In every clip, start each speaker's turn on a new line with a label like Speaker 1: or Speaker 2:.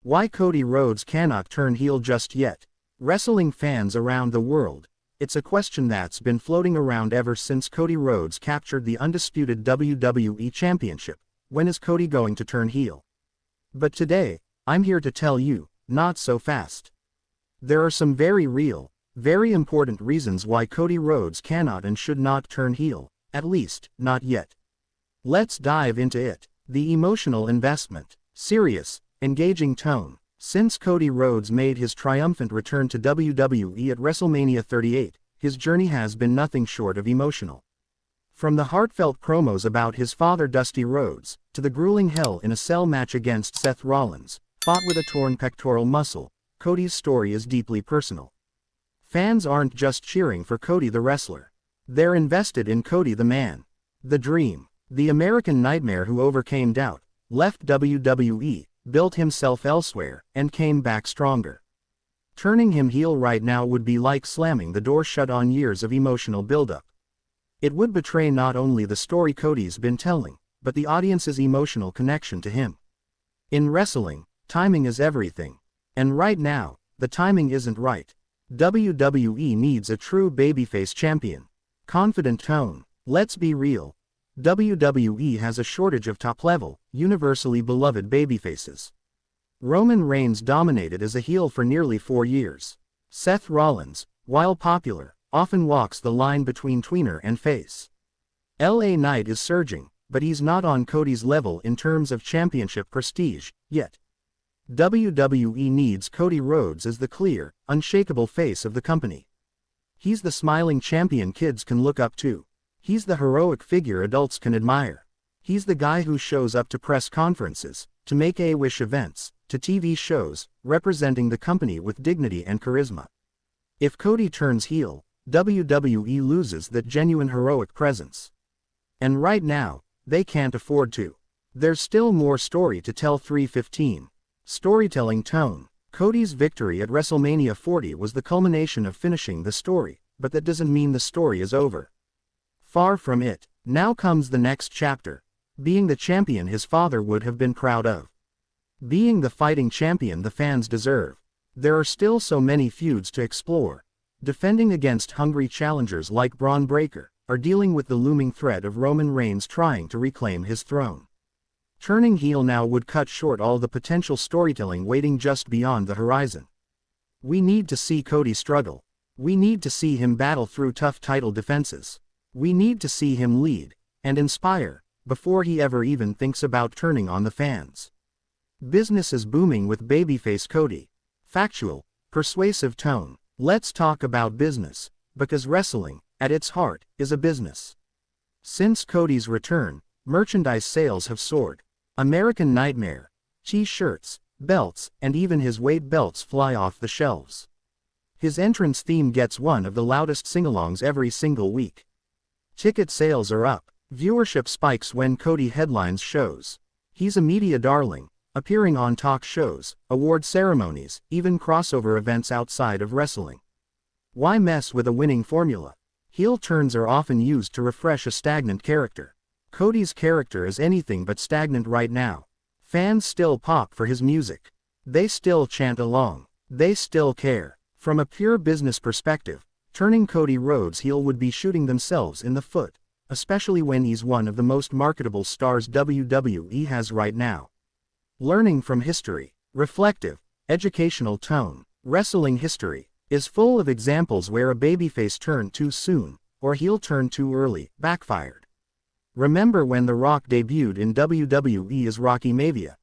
Speaker 1: Why Cody Rhodes cannot turn heel just yet. Wrestling fans around the world. It's a question that's been floating around ever since Cody Rhodes captured the Undisputed WWE Championship. When is Cody going to turn heel? But today, I'm here to tell you, not so fast. There are some very real, very important reasons why Cody Rhodes cannot and should not turn heel, at least, not yet. Let's dive into it. The emotional investment. Serious, engaging tone. Since Cody Rhodes made his triumphant return to WWE at WrestleMania 38, his journey has been nothing short of emotional. From the heartfelt promos about his father Dusty Rhodes, to the grueling Hell in a Cell match against Seth Rollins, fought with a torn pectoral muscle, Cody's story is deeply personal. Fans aren't just cheering for Cody the wrestler. They're invested in Cody the man. The dream. The American nightmare who overcame doubt, left WWE, built himself elsewhere, and came back stronger. Turning him heel right now would be like slamming the door shut on years of emotional buildup. It would betray not only the story Cody's been telling, but the audience's emotional connection to him. In wrestling, timing is everything. And right now, the timing isn't right. WWE needs a true babyface champion. Confident tone. Let's be real. WWE has a shortage of top-level, universally beloved babyfaces. Roman Reigns dominated as a heel for nearly 4 years. Seth Rollins, while popular, often walks the line between tweener and face. LA Knight is surging, but he's not on Cody's level in terms of championship prestige, yet. WWE needs Cody Rhodes as the clear, unshakable face of the company. He's the smiling champion kids can look up to. He's the heroic figure adults can admire. He's the guy who shows up to press conferences, to Make-A-Wish events, to TV shows, representing the company with dignity and charisma. If Cody turns heel, WWE loses that genuine heroic presence. And right now, they can't afford to. There's still more story to tell. 3:15. Storytelling tone. Cody's victory at WrestleMania 40 was the culmination of finishing the story, but that doesn't mean the story is over. Far from it. Now comes the next chapter. Being the champion his father would have been proud of. Being the fighting champion the fans deserve. There are still so many feuds to explore. Defending against hungry challengers like Braun Breaker, or dealing with the looming threat of Roman Reigns trying to reclaim his throne. Turning heel now would cut short all the potential storytelling waiting just beyond the horizon. We need to see Cody struggle. We need to see him battle through tough title defenses. We need to see him lead, and inspire, before he ever even thinks about turning on the fans. Business is booming with babyface Cody. Factual, persuasive tone. Let's talk about business, because wrestling, at its heart, is a business. Since Cody's return, merchandise sales have soared. American Nightmare, t-shirts, belts, and even his weight belts fly off the shelves. His entrance theme gets one of the loudest sing-alongs every single week. Ticket sales are up. Viewership spikes when Cody headlines shows. He's a media darling, appearing on talk shows, award ceremonies, even crossover events outside of wrestling. Why mess with a winning formula? Heel turns are often used to refresh a stagnant character. Cody's character is anything but stagnant right now. Fans still pop for his music. They still chant along. They still care. From a pure business perspective, turning Cody Rhodes heel would be shooting themselves in the foot, especially when he's one of the most marketable stars WWE has right now. Learning from history. Reflective, educational tone. Wrestling history is full of examples where a babyface turned too soon, or heel turned too early, backfired. Remember when The Rock debuted in WWE as Rocky Maivia?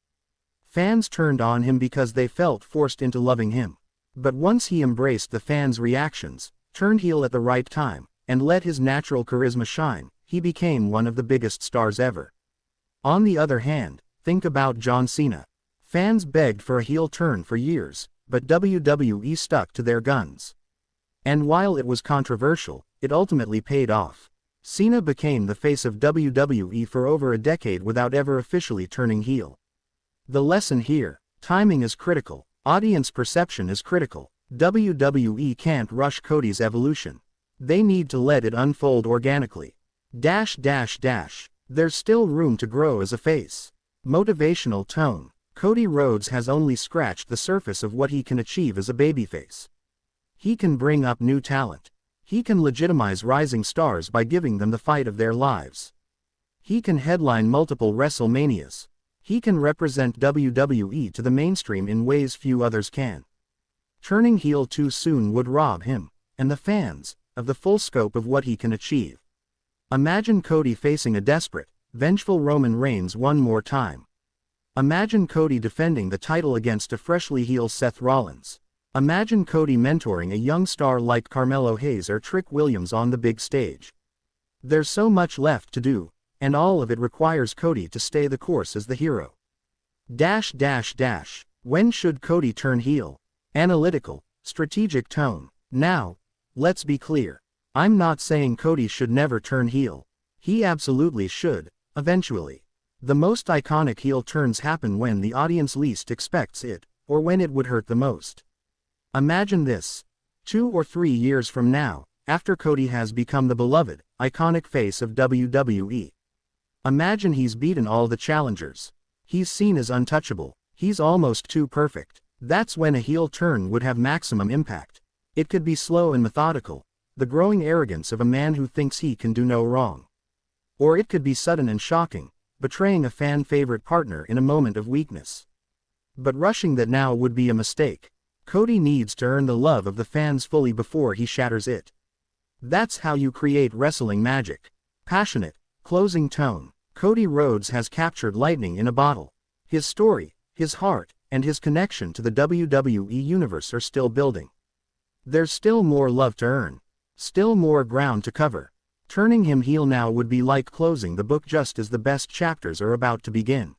Speaker 1: Fans turned on him because they felt forced into loving him. But once he embraced the fans' reactions, turned heel at the right time, and let his natural charisma shine, he became one of the biggest stars ever. On the other hand, think about John Cena. Fans begged for a heel turn for years, but WWE stuck to their guns. And while it was controversial, it ultimately paid off. Cena became the face of WWE for over a decade without ever officially turning heel. The lesson here: timing is critical, audience perception is critical. WWE can't rush Cody's evolution. They need to let it unfold organically. There's still room to grow as a face. Motivational tone. Cody Rhodes has only scratched the surface of what he can achieve as a babyface. He can bring up new talent. He can legitimize rising stars by giving them the fight of their lives. He can headline multiple WrestleManias. He can represent WWE to the mainstream in ways few others can. Turning heel too soon would rob him, and the fans, of the full scope of what he can achieve. Imagine Cody facing a desperate, vengeful Roman Reigns one more time. Imagine Cody defending the title against a freshly heel Seth Rollins. Imagine Cody mentoring a young star like Carmelo Hayes or Trick Williams on the big stage. There's so much left to do, and all of it requires Cody to stay the course as the hero. When should Cody turn heel? Analytical, strategic tone. Now, let's be clear. I'm not saying Cody should never turn heel. He absolutely should, eventually. The most iconic heel turns happen when the audience least expects it, or when it would hurt the most. Imagine this. 2 or 3 years from now, after Cody has become the beloved, iconic face of WWE. Imagine he's beaten all the challengers. He's seen as untouchable. He's almost too perfect. That's when a heel turn would have maximum impact. It could be slow and methodical, the growing arrogance of a man who thinks he can do no wrong. Or it could be sudden and shocking, betraying a fan-favorite partner in a moment of weakness. But rushing that now would be a mistake. Cody needs to earn the love of the fans fully before he shatters it. That's how you create wrestling magic. Passionate, closing tone. Cody Rhodes has captured lightning in a bottle. His story, his heart, and his connection to the WWE Universe are still building. There's still more love to earn. Still more ground to cover. Turning him heel now would be like closing the book just as the best chapters are about to begin.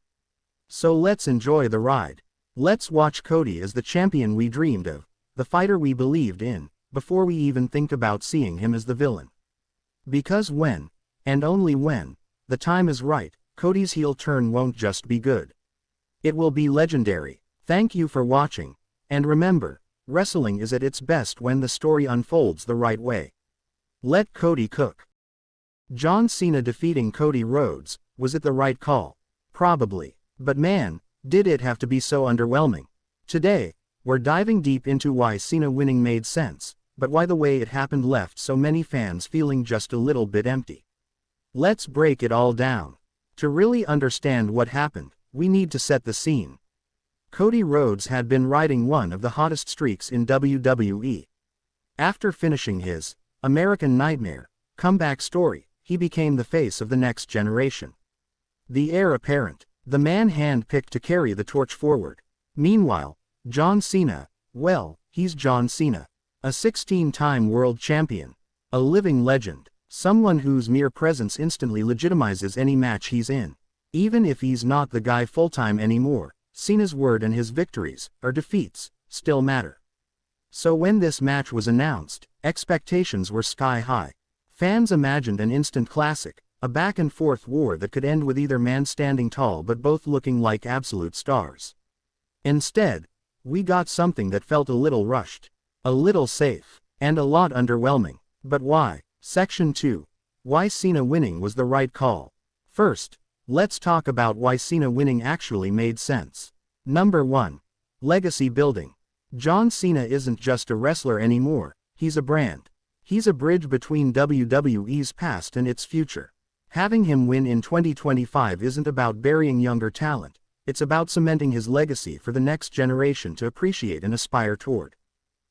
Speaker 1: So let's enjoy the ride. Let's watch Cody as the champion we dreamed of, the fighter we believed in, before we even think about seeing him as the villain. Because when, and only when, the time is right, Cody's heel turn won't just be good. It will be legendary. Thank you for watching, and remember, wrestling is at its best when the story unfolds the right way. Let Cody cook. John Cena defeating Cody Rhodes, was it the right call? Probably. But man, did it have to be so underwhelming. Today, we're diving deep into why Cena winning made sense, but why the way it happened left so many fans feeling just a little bit empty. Let's break it all down. To really understand what happened, we need to set the scene. Cody Rhodes had been riding one of the hottest streaks in WWE. After finishing his American Nightmare comeback story, he became the face of the next generation. The heir apparent, the man hand-picked to carry the torch forward. Meanwhile, John Cena, well, he's John Cena. A 16-time world champion. A living legend. Someone whose mere presence instantly legitimizes any match he's in. Even if he's not the guy full-time anymore, Cena's word and his victories, or defeats, still matter. So when this match was announced, expectations were sky-high. Fans imagined an instant classic, a back-and-forth war that could end with either man standing tall but both looking like absolute stars. Instead, we got something that felt a little rushed, a little safe, and a lot underwhelming. But why? Section 2. Why Cena winning was the right call. First, let's talk about why Cena winning actually made sense. Number 1. Legacy building. John Cena isn't just a wrestler anymore, he's a brand. He's a bridge between WWE's past and its future. Having him win in 2025 isn't about burying younger talent, it's about cementing his legacy for the next generation to appreciate and aspire toward.